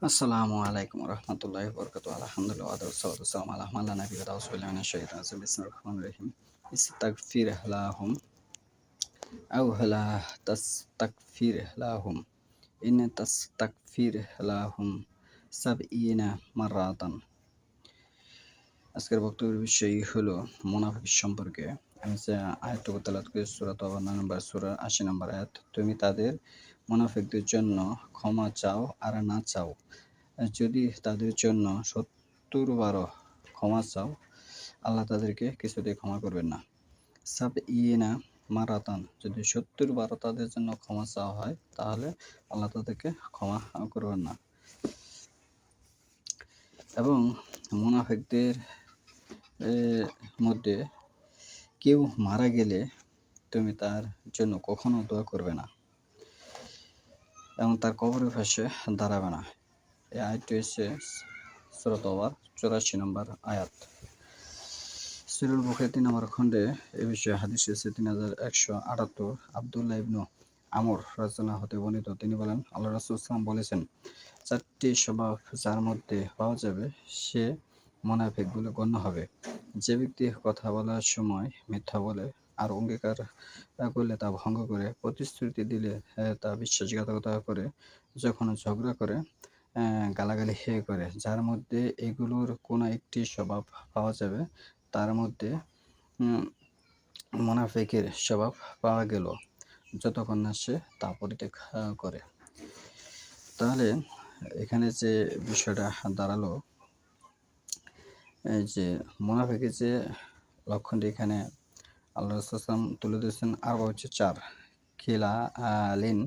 আসসালামু আলাইকুম রহমতুল্লাহি বরকাতু আলহামদুলিল্লাহ ওয়াসসালাতু আলা মান লা নাবিয়্যা বা'দাহু আউযু বিল্লাহি মিনাশ শাইতানির রাজিম বিসমিল্লাহির রহমানির রহিম ইস্তাগফির লাহুম আও লা তাস্তাগফির লাহুম ইন তাস্তাগফির লাহুম সাবঈনা মাররাতান। আজকের বক্তব্যের বিষয় হলো মুনাফিক সম্পর্কে। আমি যে আয়াতটুকু তেলাওয়াত করেছি সূরা তওবা ৯ নম্বর সূরার ৮০ নম্বর আয়াত। তুমি তাদের মুনাফিকদের জন্য ক্ষমা চাও আর না চাও, যদি তাদের জন্য ৭০ বারও ক্ষমা চাও, আল্লাহ তাদেরকে কিছুতেই ক্ষমা করবেন না। সাবঈনা মারাতান, যদি ৭০ বারও তাদের জন্য ক্ষমা চাওয়া হয়, তাহলে আল্লাহ তাদেরকে ক্ষমা করবেন না। এবং মুনাফিকদের মধ্যে কেউ মারা গেলে তুমি তার জন্য কখনো দোয়া করবে না এবং তার কবরের পাশে দাঁড়াবে না। এই আয়াতটি হচ্ছে সূরা তওবার ৮৪ নম্বর আয়াত। সহিহুল বুখারী ৩ নম্বর খণ্ডে এ বিষয়ে হাদিস এসেছে ৩১৭৮। আব্দুল্লাহ ইবনু আমর রাদিয়াল্লাহু হতে বর্ণিত, তিনি বলেন, আল্লাহ রাসূল সাল্লাল্লাহু আলাইহি ওয়াসাল্লাম বলেছেন, ৪টি স্বভাব যার মধ্যে পাওয়া যাবে সে মুনাফিক বলে গণ্য হবে। যে ব্যক্তি কথা বলার সময় মিথ্যা বলে, আর অঙ্গীকার করলে তা ভঙ্গ করে, প্রতিশ্রুতি দিলে তা বিশ্বাসঘাতকতা করে, যখন ঝগড়া করে গালাগালি করে, যার মধ্যে এগুলোর কোনো একটি স্বভাব পাওয়া যাবে, তার মধ্যে মুনাফিকের স্বভাব পাওয়া গেল, যতক্ষণ না সে তা পরিত্যাগ করে। তাহলে এখানে যে বিষয়টা দাঁড়ালো, এই যে মুনাফিকের যে লক্ষণটি এখানে আল্লাহ রাসূল সাল্লাল্লাহু আলাইহি ওয়াসাল্লাম তুলে ধরেছেন, আর হচ্ছে ৪। খিলালিন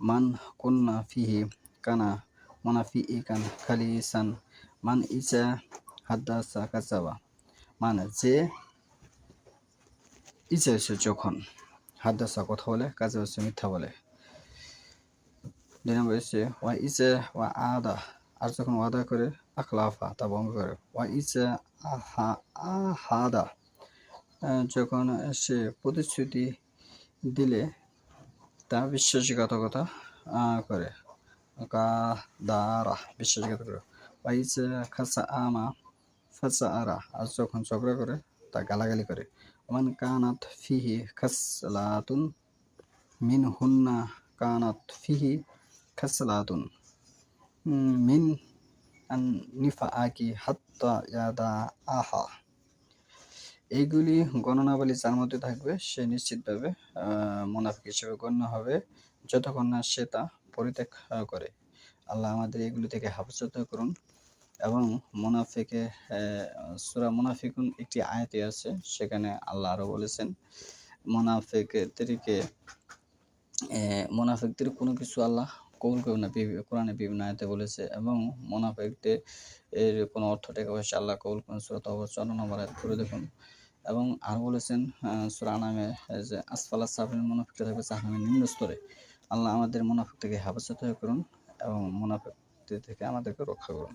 মান কুন্না ফিহি কানা মুনাফিকান খালিসান মান ইজা হাদ্দাসা কাযাবা। মানে যে ইজা হচ্ছে যখন, হাদ্দাসা কথা বলে, কাযা হচ্ছে মিথ্যা বলে। ২ নম্বর হচ্ছে ওয়া ইজা ওয়া আদা, আর যখন ওয়াদা করে, আখলাফা তা ভঙ্গ করে। ওয়া ইজা আহাদা, যখন সে প্রতিশ্রুতি দিলে তা বিশ্বাসঘাতকতা করে। কাদারা, বিশ্বাসঘাতকতা করে। ওয়া ইজা খাসাআমা ফাসাআরা, আর যখন ঝগড়া করে তা গালাগালি করে। ওমান কানাত ফিহি খাসলাতুন মিনহুন্না কানাত ফিহি খাসলাতুন মিন নিফাকি হাত্তা ইয়াদাআহা। এইগুলি গণনাবলী যার মধ্যে থাকবে সে নিশ্চিতভাবে মুনাফিক হিসেবে গণ্য হবে, যতক্ষণ না সে তা পরিত্যাগ করে। আল্লাহ আমাদের এগুলি থেকে হেফাজত করুন। এবং মুনাফিকে সূরা মুনাফিকুন একটি আয়াতে আছে, সেখানে আল্লাহ আরও বলেছেন, মুনাফিকদের কোনো কিছু আল্লাহ কবুল করবে না। কোরআনে বিভিন্ন আয়াতে বলেছে। এবং মুনাফিকদের এর কোনো অর্থ টাকা পয়সা আল্লাহ কবুল করেন, সূরা তওবা ৫৪ নম্বর আয়াত পড়ে দেখুন। এবং আর বলেছেন সূরা আনামে যে আসফালাস সাফিলিন, মুনাফিকরা থাকবে জাহান্নামের নিম্ন স্তরে। আল্লাহ আমাদের মুনাফিক থেকে হেফাজত করুন এবং মুনাফিকদের থেকে আমাদেরকে রক্ষা করুন।